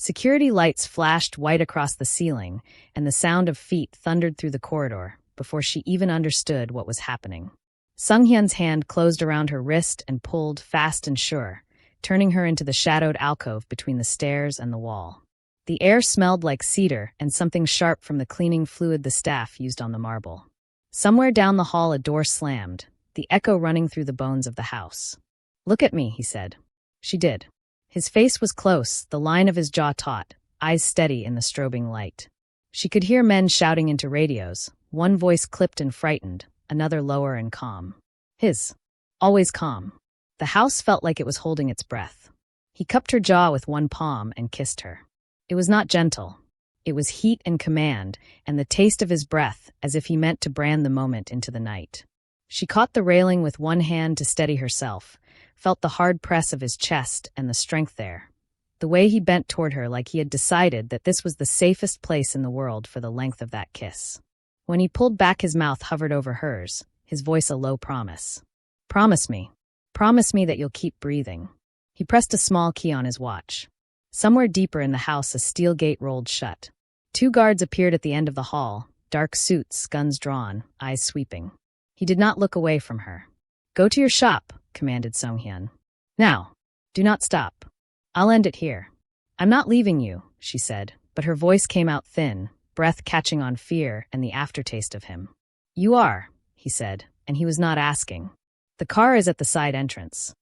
Security lights flashed white across the ceiling, and the sound of feet thundered through the corridor before she even understood what was happening. Seung-Hyun's hand closed around her wrist and pulled fast and sure, turning her into the shadowed alcove between the stairs and the wall. The air smelled like cedar and something sharp from the cleaning fluid the staff used on the marble. Somewhere down the hall a door slammed, the echo running through the bones of the house. "Look at me," he said. She did. His face was close, the line of his jaw taut, eyes steady in the strobing light. She could hear men shouting into radios, one voice clipped and frightened, another lower and calm. His. Always calm. The house felt like it was holding its breath. He cupped her jaw with one palm and kissed her. It was not gentle. It was heat and command, and the taste of his breath, as if he meant to brand the moment into the night. She caught the railing with one hand to steady herself, felt the hard press of his chest and the strength there. The way he bent toward her like he had decided that this was the safest place in the world for the length of that kiss. When he pulled back, his mouth hovered over hers, his voice a low promise. "Promise me. Promise me that you'll keep breathing." He pressed a small key on his watch. Somewhere deeper in the house, a steel gate rolled shut. 2 guards appeared at the end of the hall, dark suits, guns drawn, eyes sweeping. He did not look away from her. "Go to your shop," commanded Seung-Hyun. "Now. Do not stop. I'll end it here." "I'm not leaving you," she said, but her voice came out thin, breath catching on fear and the aftertaste of him. "You are," he said, and he was not asking. "The car is at the side entrance."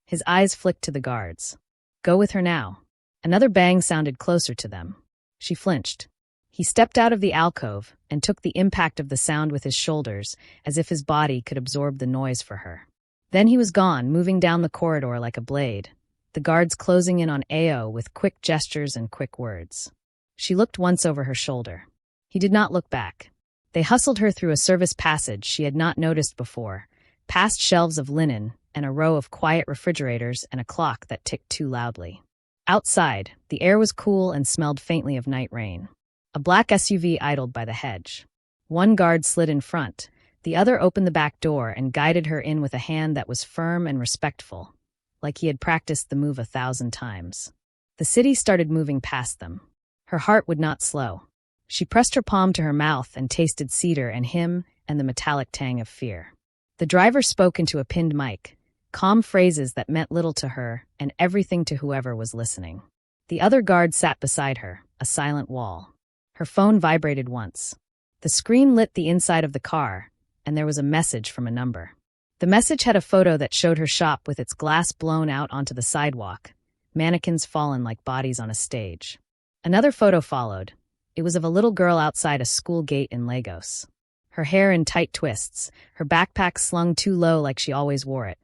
His eyes flicked to the guards. "Go with her now." Another bang sounded closer to them. She flinched. He stepped out of the alcove and took the impact of the sound with his shoulders, as if his body could absorb the noise for her. Then he was gone, moving down the corridor like a blade, the guards closing in on Ao with quick gestures and quick words. She looked once over her shoulder. He did not look back. They hustled her through a service passage she had not noticed before, past shelves of linen and a row of quiet refrigerators and a clock that ticked too loudly. Outside, the air was cool and smelled faintly of night rain. A black SUV idled by the hedge. One guard slid in front, the other opened the back door and guided her in with a hand that was firm and respectful, like he had practiced the move 1,000 times. The city started moving past them. Her heart would not slow. She pressed her palm to her mouth and tasted cedar and him and the metallic tang of fear. The driver spoke into a pinned mic, calm phrases that meant little to her and everything to whoever was listening. The other guard sat beside her, a silent wall. Her phone vibrated once. The screen lit the inside of the car, and there was a message from a number. The message had a photo that showed her shop with its glass blown out onto the sidewalk, mannequins fallen like bodies on a stage. Another photo followed. It was of a little girl outside a school gate in Lagos. Her hair in tight twists, her backpack slung too low like she always wore it.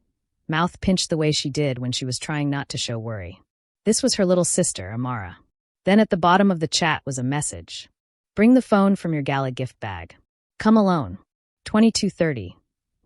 Mouth pinched the way she did when she was trying not to show worry. This was her little sister, Amara. Then at the bottom of the chat was a message. "Bring the phone from your gala gift bag. Come alone. 22:30.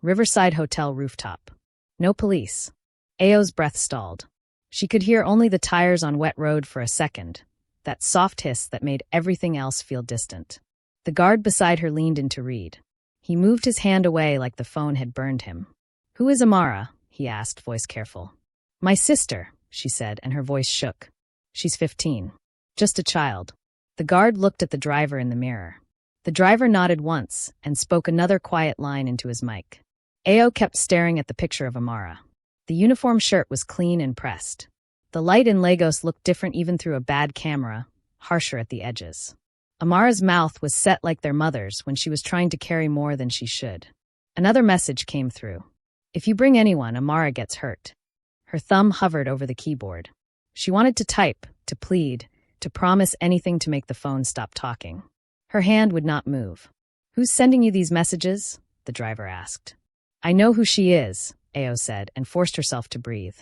Riverside Hotel rooftop. No police." Ao's breath stalled. She could hear only the tires on wet road for a second, that soft hiss that made everything else feel distant. The guard beside her leaned in to read. He moved his hand away like the phone had burned him. "Who is Amara?" he asked, voice careful. "My sister," she said, and her voice shook. "She's 15. Just a child." The guard looked at the driver in the mirror. The driver nodded once and spoke another quiet line into his mic. Ao kept staring at the picture of Amara. The uniform shirt was clean and pressed. The light in Lagos looked different even through a bad camera, harsher at the edges. Amara's mouth was set like their mother's when she was trying to carry more than she should. Another message came through. "If you bring anyone, Amara gets hurt." Her thumb hovered over the keyboard. She wanted to type, to plead, to promise anything to make the phone stop talking. Her hand would not move. "Who's sending you these messages?" the driver asked. "I know who she is," Ao said, and forced herself to breathe.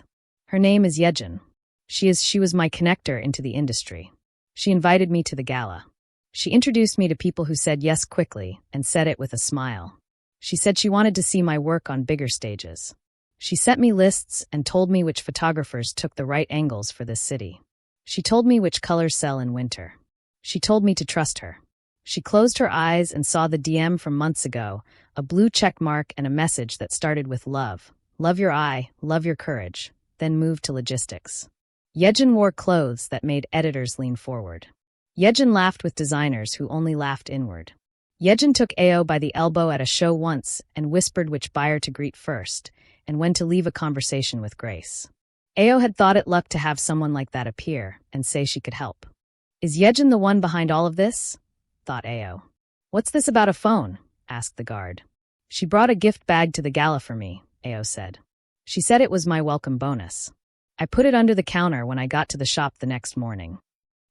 "Her name is Yedjin. She was my connector into the industry. She invited me to the gala. She introduced me to people who said yes quickly and said it with a smile. She said she wanted to see my work on bigger stages. She sent me lists and told me which photographers took the right angles for this city. She told me which colors sell in winter. She told me to trust her. She closed her eyes and saw the DM from months ago, a blue check mark and a message that started with love. Love your eye, love your courage, then moved to logistics. Yedjin wore clothes that made editors lean forward. Yedjin laughed with designers who only laughed inward. Yedjin took Ao by the elbow at a show once and whispered which buyer to greet first, and when to leave a conversation with grace. Ao had thought it luck to have someone like that appear and say she could help. Is Yedjin the one behind all of this? Thought Ao. What's this about a phone? Asked the guard. She brought a gift bag to the gala for me, Ao said. She said it was my welcome bonus. I put it under the counter when I got to the shop the next morning.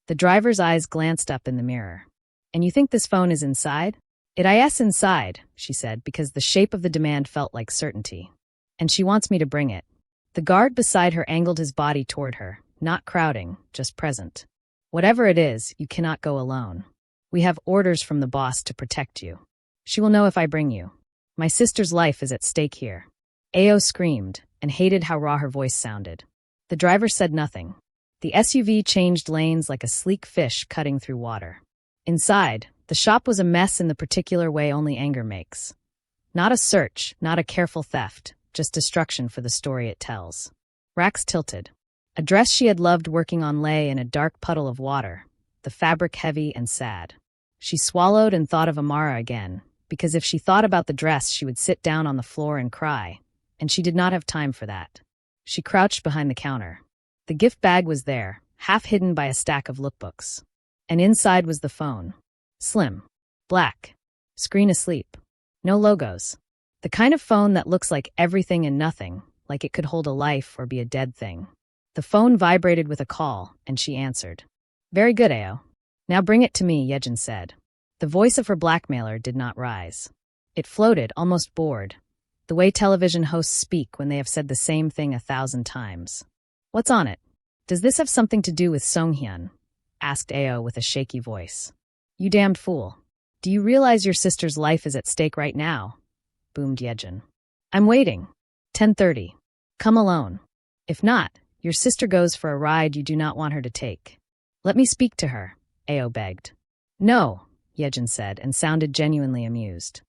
The driver's eyes glanced up in the mirror. And you think this phone is inside? It is inside, she said, because the shape of the demand felt like certainty. And she wants me to bring it. The guard beside her angled his body toward her, not crowding, just present. Whatever it is, you cannot go alone. We have orders from the boss to protect you. She will know if I bring you. My sister's life is at stake here. Ao screamed, and hated how raw her voice sounded. The driver said nothing. The SUV changed lanes like a sleek fish cutting through water. Inside, the shop was a mess in the particular way only anger makes. Not a search, not a careful theft, just destruction for the story it tells. Racks tilted. A dress she had loved working on lay in a dark puddle of water, the fabric heavy and sad. She swallowed and thought of Amara again, because if she thought about the dress she would sit down on the floor and cry, and she did not have time for that. She crouched behind the counter. The gift bag was there, half hidden by a stack of lookbooks. And inside was the phone. Slim. Black. Screen asleep. No logos. The kind of phone that looks like everything and nothing, like it could hold a life or be a dead thing. The phone vibrated with a call, and she answered. Very good, Ao. Now bring it to me, Yedjin said. The voice of her blackmailer did not rise. It floated, almost bored, the way television hosts speak when they have said the same thing 1,000 times. What's on it? Does this have something to do with Seung-Hyun? Asked Ao with a shaky voice. You damned fool. Do you realize your sister's life is at stake right now? Boomed Yedjin. I'm waiting. 10:30. Come alone. If not, your sister goes for a ride you do not want her to take. Let me speak to her, Ao begged. No, Yedjin said, and sounded genuinely amused.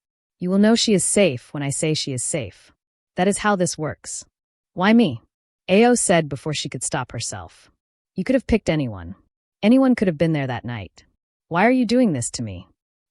You will know she is safe when I say she is safe. That is how this works. Why me? Ao said before she could stop herself. You could have picked anyone. Anyone could have been there that night. Why are you doing this to me?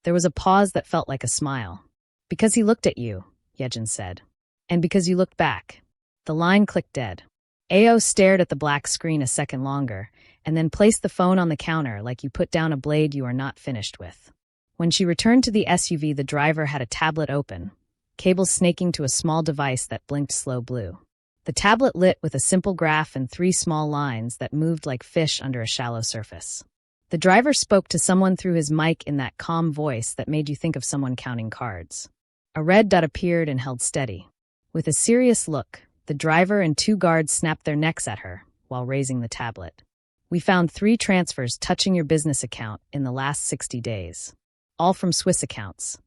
There was a pause that felt like a smile. Because he looked at you, Yedjin said. And because you looked back. The line clicked dead. Ao stared at the black screen a second longer, and then placed the phone on the counter like you put down a blade you are not finished with. When she returned to the SUV, the driver had a tablet open, cables snaking to a small device that blinked slow blue. The tablet lit with a simple graph and 3 small lines that moved like fish under a shallow surface. The driver spoke to someone through his mic in that calm voice that made you think of someone counting cards. A red dot appeared and held steady. With a serious look, the driver and 2 guards snapped their necks at her while raising the tablet. We found 3 transfers touching your business account in the last 60 days. All from Swiss accounts.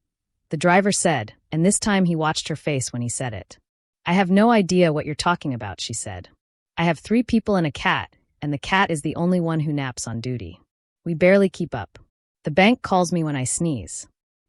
The driver said, and this time he watched her face when he said it. I have no idea what you're talking about, she said. I have 3 people and a cat, and the cat is the only one who naps on duty. We barely keep up. The bank calls me when I sneeze.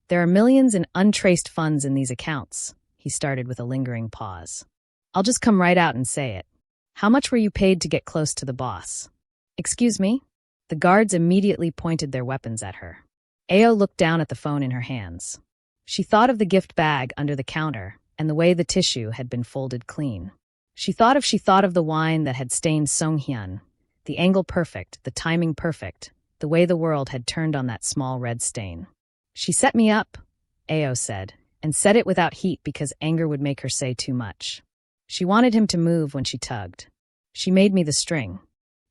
There are millions in untraced funds in these accounts, he started with a lingering pause. I'll just come right out and say it. How much were you paid to get close to the boss? Excuse me? The guards immediately pointed their weapons at her. Ao looked down at the phone in her hands. She thought of the gift bag under the counter and the way the tissue had been folded clean. She thought of the wine that had stained Seung-Hyun, the angle perfect, the timing perfect, the way the world had turned on that small red stain. She set me up, Ao said, and said it without heat because anger would make her say too much. She wanted him to move when she tugged. She made me the string.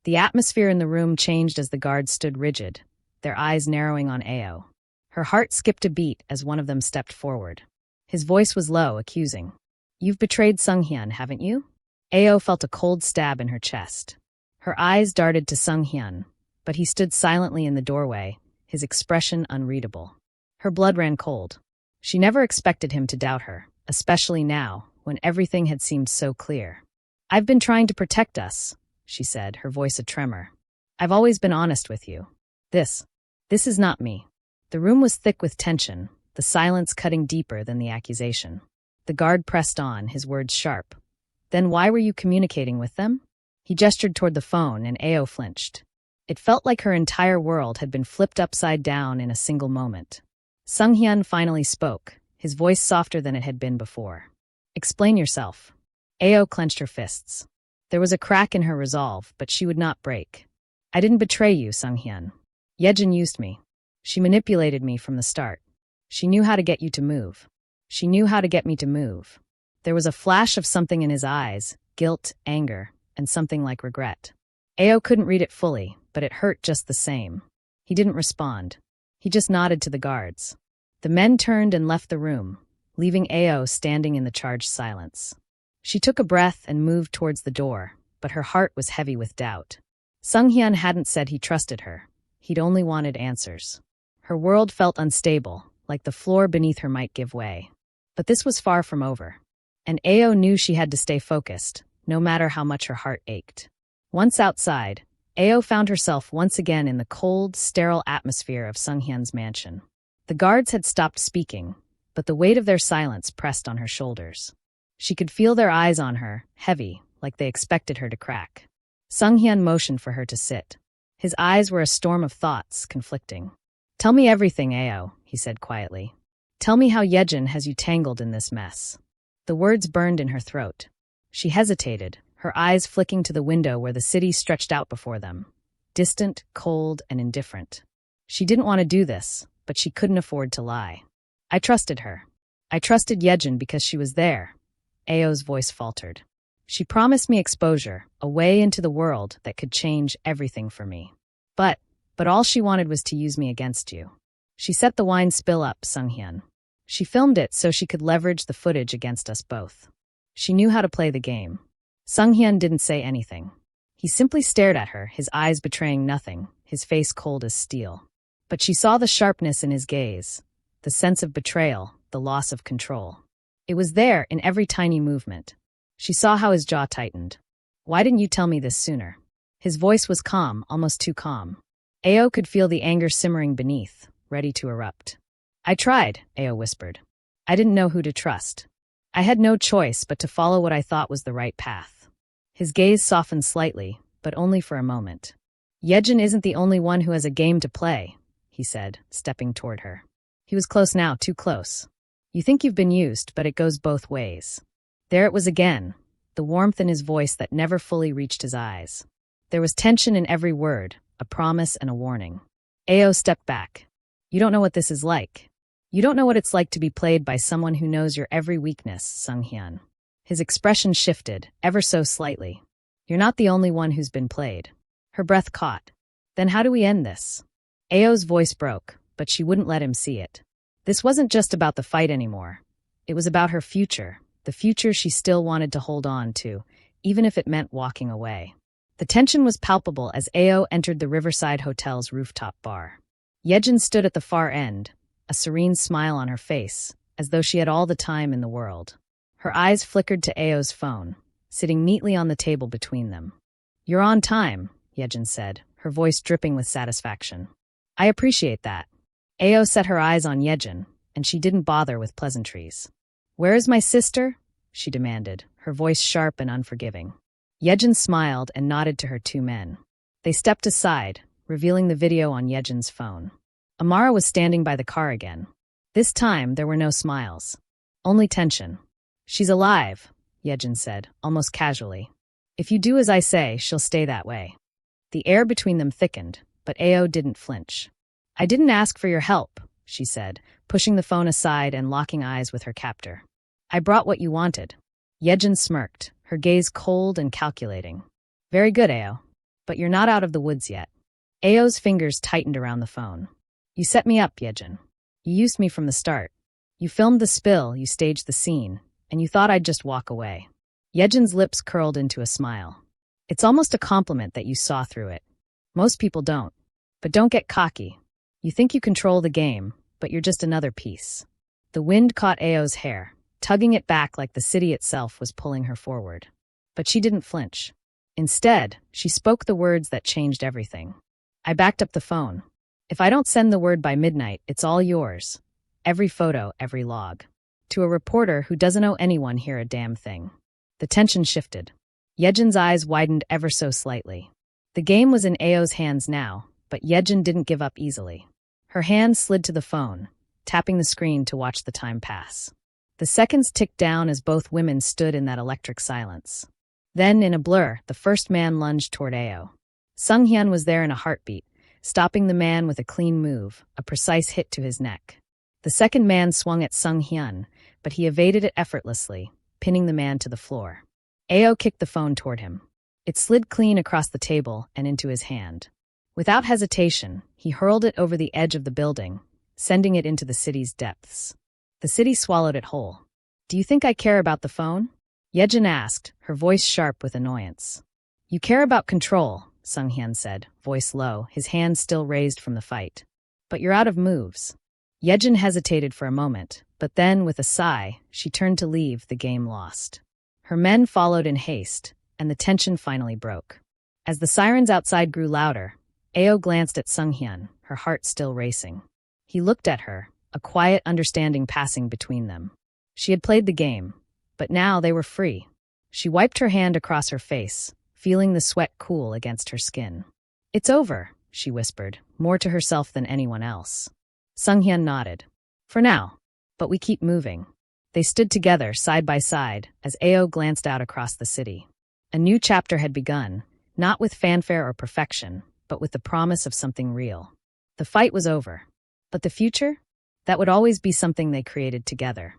The atmosphere in the room changed as the guards stood rigid, their eyes narrowing on Ao. Her heart skipped a beat as one of them stepped forward. His voice was low, accusing. You've betrayed Seung-Hyun, haven't you? Ao felt a cold stab in her chest. Her eyes darted to Seung-Hyun, but he stood silently in the doorway, his expression unreadable. Her blood ran cold. She never expected him to doubt her, especially now, when everything had seemed so clear. I've been trying to protect us, she said, her voice a tremor. I've always been honest with you. This is not me. The room was thick with tension, the silence cutting deeper than the accusation. The guard pressed on, his words sharp. Then why were you communicating with them? He gestured toward the phone, and Ao flinched. It felt like her entire world had been flipped upside down in a single moment. Seung-Hyun finally spoke, his voice softer than it had been before. "Explain yourself." Ao clenched her fists. There was a crack in her resolve, but she would not break. "I didn't betray you, Seung-Hyun. Yedjin used me. She manipulated me from the start. She knew how to get you to move. She knew how to get me to move." There was a flash of something in his eyes, guilt, anger, and something like regret. Ao couldn't read it fully, but it hurt just the same. He didn't respond. He just nodded to the guards. The men turned and left the room, leaving Ao standing in the charged silence. She took a breath and moved towards the door, but her heart was heavy with doubt. Seung-Hyun hadn't said he trusted her. He'd only wanted answers. Her world felt unstable, like the floor beneath her might give way. But this was far from over. And Ao knew she had to stay focused, no matter how much her heart ached. Once outside, Ao found herself once again in the cold, sterile atmosphere of Seung-Hyun's mansion. The guards had stopped speaking, but the weight of their silence pressed on her shoulders. She could feel their eyes on her, heavy, like they expected her to crack. Seung-Hyun motioned for her to sit. His eyes were a storm of thoughts, conflicting. "Tell me everything, Ao," he said quietly. "Tell me how Yedjin has you tangled in this mess." The words burned in her throat. She hesitated, her eyes flicking to the window where the city stretched out before them, distant, cold, and indifferent. She didn't want to do this, but she couldn't afford to lie. "I trusted her. I trusted Yedjin because she was there." Ao's voice faltered. "She promised me exposure, a way into the world that could change everything for me. But all she wanted was to use me against you." She set the wine spill up, Seung-Hyun. "She filmed it so she could leverage the footage against us both. She knew how to play the game." Seung-Hyun didn't say anything. He simply stared at her, his eyes betraying nothing, his face cold as steel. But she saw the sharpness in his gaze, the sense of betrayal, the loss of control. It was there in every tiny movement. She saw how his jaw tightened. "Why didn't you tell me this sooner?" His voice was calm, almost too calm. Ao could feel the anger simmering beneath, ready to erupt. "I tried," Ao whispered. "I didn't know who to trust. I had no choice but to follow what I thought was the right path." His gaze softened slightly, but only for a moment. "Yedjin isn't the only one who has a game to play," he said, stepping toward her. He was close now, too close. "You think you've been used, but it goes both ways." There it was again, the warmth in his voice that never fully reached his eyes. There was tension in every word, a promise and a warning. Ao stepped back. "You don't know what this is like. You don't know what it's like to be played by someone who knows your every weakness, Seung-Hyun." His expression shifted, ever so slightly. "You're not the only one who's been played." Her breath caught. "Then how do we end this?" Ao's voice broke, but she wouldn't let him see it. This wasn't just about the fight anymore. It was about her future, the future she still wanted to hold on to, even if it meant walking away. The tension was palpable as Ao entered the Riverside Hotel's rooftop bar. Yedjin stood at the far end, a serene smile on her face, as though she had all the time in the world. Her eyes flickered to Ao's phone, sitting neatly on the table between them. "You're on time," Yedjin said, her voice dripping with satisfaction. "I appreciate that." Ao set her eyes on Yedjin, and she didn't bother with pleasantries. "Where is my sister?" she demanded, her voice sharp and unforgiving. Yedjin smiled and nodded to her two men. They stepped aside, revealing the video on Yedjin's phone. Amara was standing by the car again. This time, there were no smiles. Only tension. "She's alive," Yedjin said, almost casually. "If you do as I say, she'll stay that way." The air between them thickened, but Ao didn't flinch. "I didn't ask for your help," she said, pushing the phone aside and locking eyes with her captor. "I brought what you wanted." Yedjin smirked, her gaze cold and calculating. "Very good, Ao. But you're not out of the woods yet." Ao's fingers tightened around the phone. "You set me up, Yedjin. You used me from the start. You filmed the spill, you staged the scene, and you thought I'd just walk away." Yedjin's lips curled into a smile. "It's almost a compliment that you saw through it. Most people don't. But don't get cocky. You think you control the game, but you're just another piece." The wind caught Ao's hair, tugging it back like the city itself was pulling her forward. But she didn't flinch. Instead, she spoke the words that changed everything. "I backed up the phone. If I don't send the word by midnight, it's all yours. Every photo, every log." To a reporter who doesn't owe anyone here a damn thing. The tension shifted. Yedjin's eyes widened ever so slightly. The game was in Ao's hands now, but Yedjin didn't give up easily. Her hand slid to the phone, tapping the screen to watch the time pass. The seconds ticked down as both women stood in that electric silence. Then, in a blur, the first man lunged toward Ao. Seung-Hyun was there in a heartbeat, stopping the man with a clean move, a precise hit to his neck. The second man swung at Seung-Hyun, but he evaded it effortlessly, pinning the man to the floor. Ao kicked the phone toward him. It slid clean across the table and into his hand. Without hesitation, he hurled it over the edge of the building, sending it into the city's depths. The city swallowed it whole. "Do you think I care about the phone?" Yedjin asked, her voice sharp with annoyance. "You care about control," Seung-Hyun said, voice low, his hands still raised from the fight. "But you're out of moves." Yedjin hesitated for a moment, but then, with a sigh, she turned to leave, the game lost. Her men followed in haste, and the tension finally broke. As the sirens outside grew louder, Ao glanced at Seung-Hyun, her heart still racing. He looked at her, a quiet understanding passing between them. She had played the game, but now they were free. She wiped her hand across her face, feeling the sweat cool against her skin. "It's over," she whispered, more to herself than anyone else. Seung-Hyun nodded. "For now. But we keep moving." They stood together, side by side, as Ao glanced out across the city. A new chapter had begun, not with fanfare or perfection, but with the promise of something real. The fight was over. But the future? That would always be something they created together.